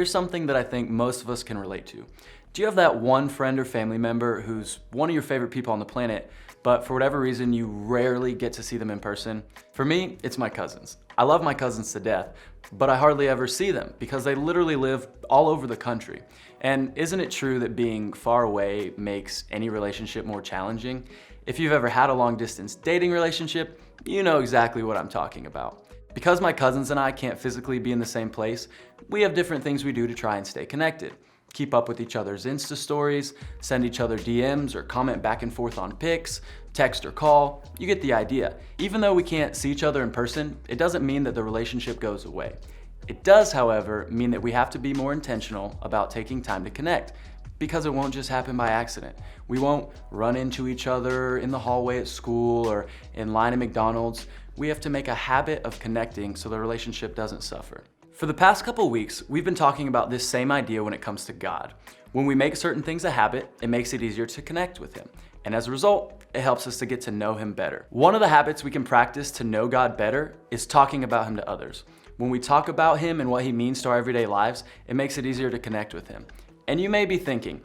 here's something that I think most of us can relate to. Do you have that one friend or family member who's one of your favorite people on the planet, but for whatever reason you rarely get to see them in person? For me, it's my cousins. I love my cousins to death, but I hardly ever see them because they literally live all over the country. And isn't it true that being far away makes any relationship more challenging? If you've ever had a long distance dating relationship, you know exactly what I'm talking about. Because my cousins and I can't physically be in the same place, we have different things we do to try and stay connected. Keep up with each other's Insta stories, send each other DMs or comment back and forth on pics, text or call. You get the idea. Even though we can't see each other in person, it doesn't mean that the relationship goes away. It does, however, mean that we have to be more intentional about taking time to connect, because it won't just happen by accident. We won't run into each other in the hallway at school or in line at McDonald's. We have to make a habit of connecting so the relationship doesn't suffer. For the past couple weeks, we've been talking about this same idea when it comes to God. When we make certain things a habit, it makes it easier to connect with Him. And as a result, it helps us to get to know Him better. One of the habits we can practice to know God better is talking about Him to others. When we talk about Him and what He means to our everyday lives, it makes it easier to connect with Him. And you may be thinking,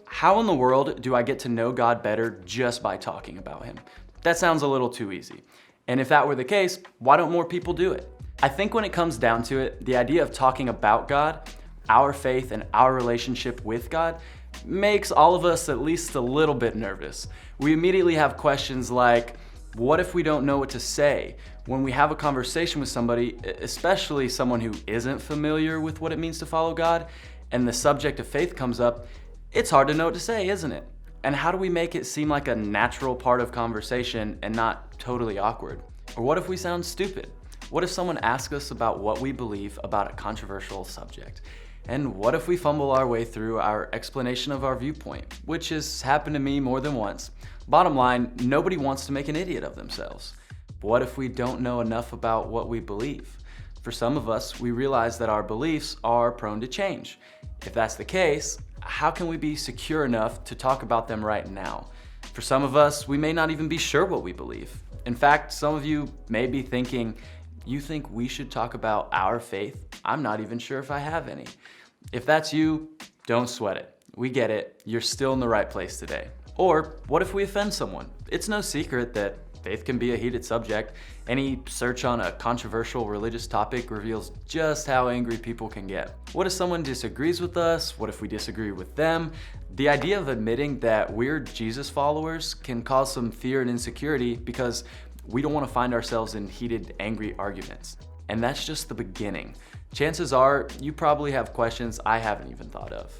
how in the world do I get to know God better just by talking about Him? That sounds a little too easy. And if that were the case, why don't more people do it? I think when it comes down to it, the idea of talking about God, our faith, and our relationship with God makes all of us at least a little bit nervous. We immediately have questions like, what if we don't know what to say? When we have a conversation with somebody, especially someone who isn't familiar with what it means to follow God, and the subject of faith comes up, it's hard to know what to say, isn't it? And how do we make it seem like a natural part of conversation and not totally awkward? Or what if we sound stupid? What if someone asks us about what we believe about a controversial subject? And what if we fumble our way through our explanation of our viewpoint, which has happened to me more than once? Bottom line, nobody wants to make an idiot of themselves. But what if we don't know enough about what we believe? For some of us, we realize that our beliefs are prone to change. If that's the case, how can we be secure enough to talk about them right now? For some of us, we may not even be sure what we believe. In fact, some of you may be thinking, you think we should talk about our faith? I'm not even sure if I have any. If that's you, don't sweat it. We get it. You're still in the right place today. Or what if we offend someone? It's no secret that faith can be a heated subject. Any search on a controversial religious topic reveals just how angry people can get. What if someone disagrees with us? What if we disagree with them? The idea of admitting that we're Jesus followers can cause some fear and insecurity because we don't want to find ourselves in heated, angry arguments. And that's just the beginning. Chances are you probably have questions I haven't even thought of.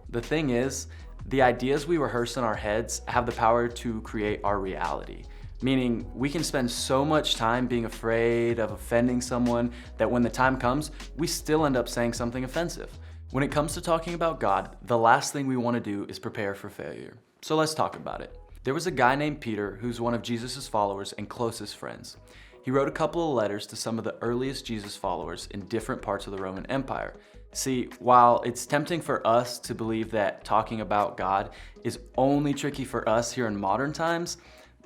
The thing is, the ideas we rehearse in our heads have the power to create our reality. Meaning we can spend so much time being afraid of offending someone that when the time comes, we still end up saying something offensive. When it comes to talking about God, the last thing we want to do is prepare for failure. So let's talk about it. There was a guy named Peter who's one of Jesus' followers and closest friends. He wrote a couple of letters to some of the earliest Jesus followers in different parts of the Roman Empire. See, while it's tempting for us to believe that talking about God is only tricky for us here in modern times,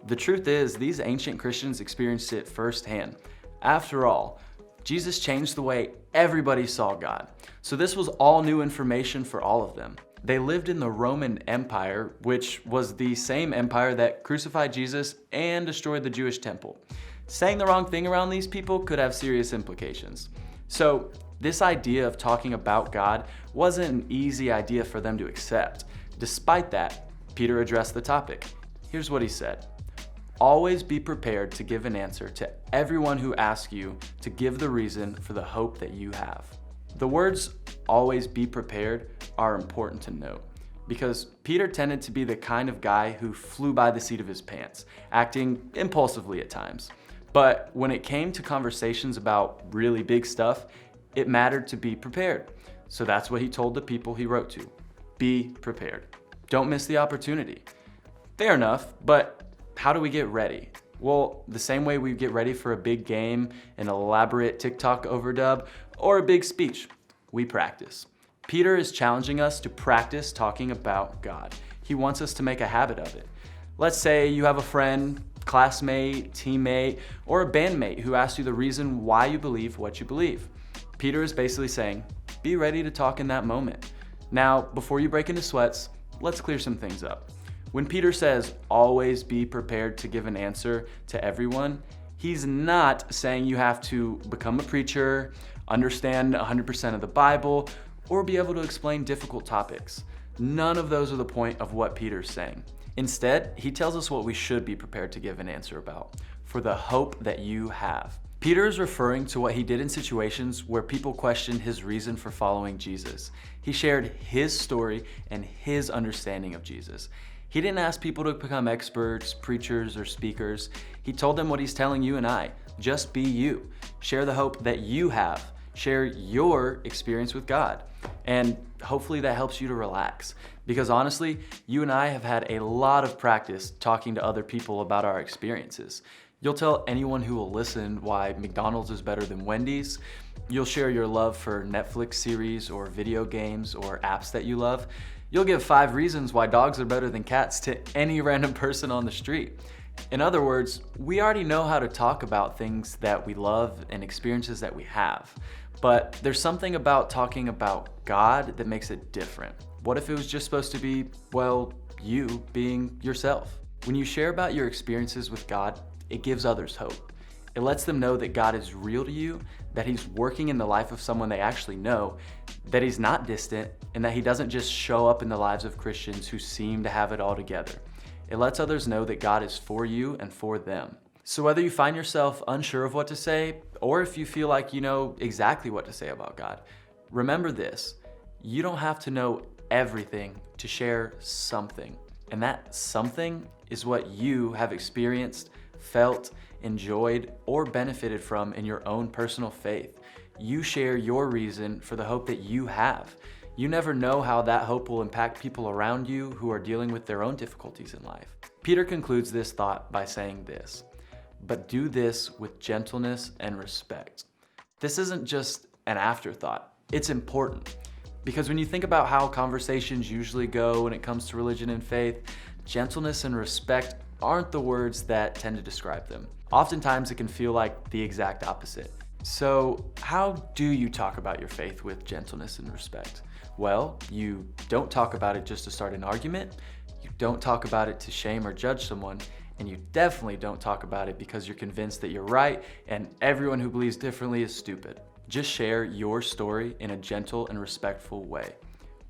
the truth is these ancient Christians experienced it firsthand. After all, Jesus changed the way everybody saw God. So this was all new information for all of them. They lived in the Roman Empire, which was the same empire that crucified Jesus and destroyed the Jewish temple. Saying the wrong thing around these people could have serious implications. So this idea of talking about God wasn't an easy idea for them to accept. Despite that, Peter addressed the topic. Here's what he said. Always be prepared to give an answer to everyone who asks you to give the reason for the hope that you have. The words always be prepared are important to note because Peter tended to be the kind of guy who flew by the seat of his pants, acting impulsively at times. But when it came to conversations about really big stuff, it mattered to be prepared. So that's what he told the people he wrote to. Be prepared. Don't miss the opportunity. Fair enough, but how do we get ready? Well, the same way we get ready for a big game, an elaborate TikTok overdub, or a big speech. We practice. Peter is challenging us to practice talking about God. He wants us to make a habit of it. Let's say you have a friend, classmate, teammate, or a bandmate who asks you the reason why you believe what you believe. Peter is basically saying, be ready to talk in that moment. Now, before you break into sweats, let's clear some things up. When Peter says, always be prepared to give an answer to everyone, he's not saying you have to become a preacher, understand 100% of the Bible, or be able to explain difficult topics. None of those are the point of what Peter's saying. Instead, he tells us what we should be prepared to give an answer about, for the hope that you have. Peter is referring to what he did in situations where people questioned his reason for following Jesus. He shared his story and his understanding of Jesus. He didn't ask people to become experts, preachers, or speakers. He told them what he's telling you and I. Just be you. Share the hope that you have. Share your experience with God. And hopefully that helps you to relax. Because honestly, you and I have had a lot of practice talking to other people about our experiences. You'll tell anyone who will listen why McDonald's is better than Wendy's. You'll share your love for Netflix series or video games or apps that you love. You'll give 5 reasons why dogs are better than cats to any random person on the street. In other words, we already know how to talk about things that we love and experiences that we have. But there's something about talking about God that makes it different. What if it was just supposed to be, well, you being yourself? When you share about your experiences with God, it gives others hope. It lets them know that God is real to you, that he's working in the life of someone they actually know, that he's not distant, and that he doesn't just show up in the lives of Christians who seem to have it all together. It lets others know that God is for you and for them. So whether you find yourself unsure of what to say, or if you feel like you know exactly what to say about God, remember this: you don't have to know everything to share something. And that something is what you have experienced, felt, enjoyed, or benefited from in your own personal faith. You share your reason for the hope that you have. You never know how that hope will impact people around you who are dealing with their own difficulties in life. Peter concludes this thought by saying this: but do this with gentleness and respect. This isn't just an afterthought, it's important. Because when you think about how conversations usually go when it comes to religion and faith, gentleness and respect aren't the words that tend to describe them. Oftentimes it can feel like the exact opposite. So how do you talk about your faith with gentleness and respect? Well, you don't talk about it just to start an argument, you don't talk about it to shame or judge someone, and you definitely don't talk about it because you're convinced that you're right and everyone who believes differently is stupid. Just share your story in a gentle and respectful way.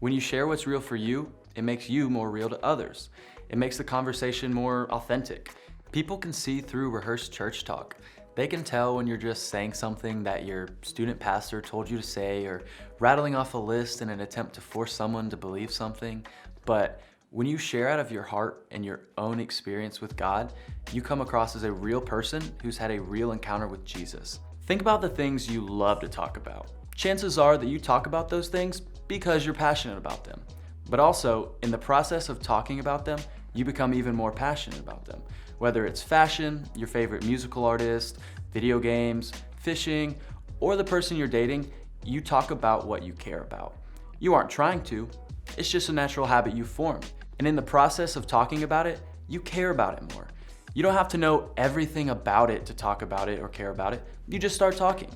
When you share what's real for you, it makes you more real to others. It makes the conversation more authentic. People can see through rehearsed church talk. They can tell when you're just saying something that your student pastor told you to say, or rattling off a list in an attempt to force someone to believe something. But when you share out of your heart and your own experience with God, you come across as a real person who's had a real encounter with Jesus. Think about the things you love to talk about. Chances are that you talk about those things because you're passionate about them. But also, in the process of talking about them, you become even more passionate about them. Whether it's fashion, your favorite musical artist, video games, fishing, or the person you're dating, you talk about what you care about. You aren't trying to, it's just a natural habit you formed. And in the process of talking about it, you care about it more. You don't have to know everything about it to talk about it or care about it. You just start talking.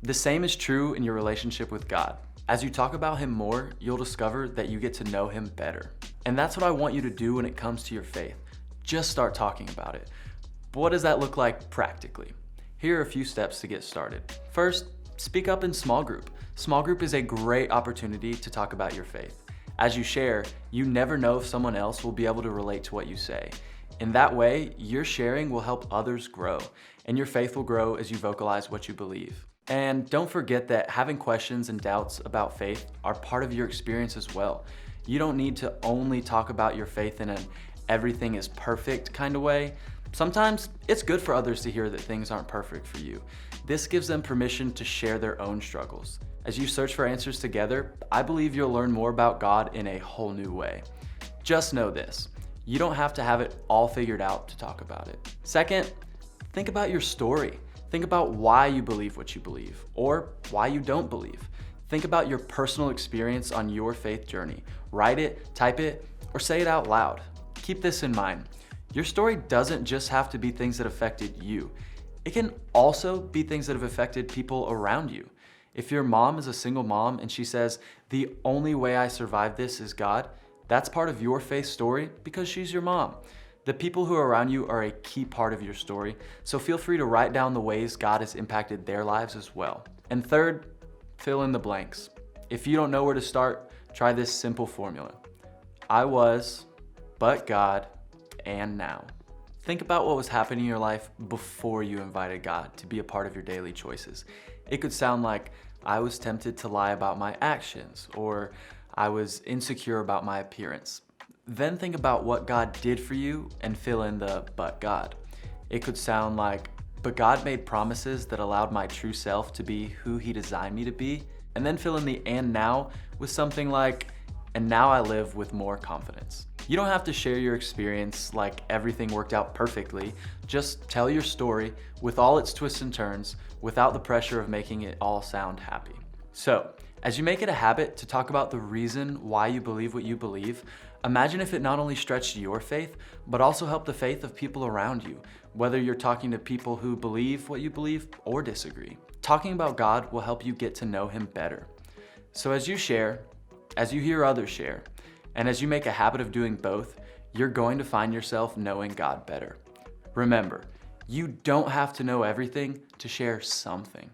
The same is true in your relationship with God. As you talk about him more, you'll discover that you get to know him better. And that's what I want you to do when it comes to your faith. Just start talking about it. But what does that look like practically? Here are a few steps to get started. First, speak up in small group. Small group is a great opportunity to talk about your faith. As you share, you never know if someone else will be able to relate to what you say. In that way, your sharing will help others grow, and your faith will grow as you vocalize what you believe. And don't forget that having questions and doubts about faith are part of your experience as well. You don't need to only talk about your faith in an everything is perfect kind of way. Sometimes it's good for others to hear that things aren't perfect for you. This gives them permission to share their own struggles. As you search for answers together, I believe you'll learn more about God in a whole new way. Just know this: you don't have to have it all figured out to talk about it. Second, think about your story. Think about why you believe what you believe, or why you don't believe. Think about your personal experience on your faith journey. Write it, type it, or say it out loud. Keep this in mind. Your story doesn't just have to be things that affected you. It can also be things that have affected people around you. If your mom is a single mom and she says, the only way I survive this is God, that's part of your faith story because she's your mom. The people who are around you are a key part of your story, so feel free to write down the ways God has impacted their lives as well. And third, fill in the blanks. If you don't know where to start, try this simple formula. I was, but God, and now. Think about what was happening in your life before you invited God to be a part of your daily choices. It could sound like, I was tempted to lie about my actions, or I was insecure about my appearance. Then think about what God did for you and fill in the but God. It could sound like, but God made promises that allowed my true self to be who He designed me to be. And then fill in the and now with something like, and now I live with more confidence. You don't have to share your experience like everything worked out perfectly. Just tell your story with all its twists and turns without the pressure of making it all sound happy. So, as you make it a habit to talk about the reason why you believe what you believe, imagine if it not only stretched your faith, but also helped the faith of people around you, whether you're talking to people who believe what you believe or disagree. Talking about God will help you get to know Him better. So as you share, as you hear others share, and as you make a habit of doing both, you're going to find yourself knowing God better. Remember, you don't have to know everything to share something.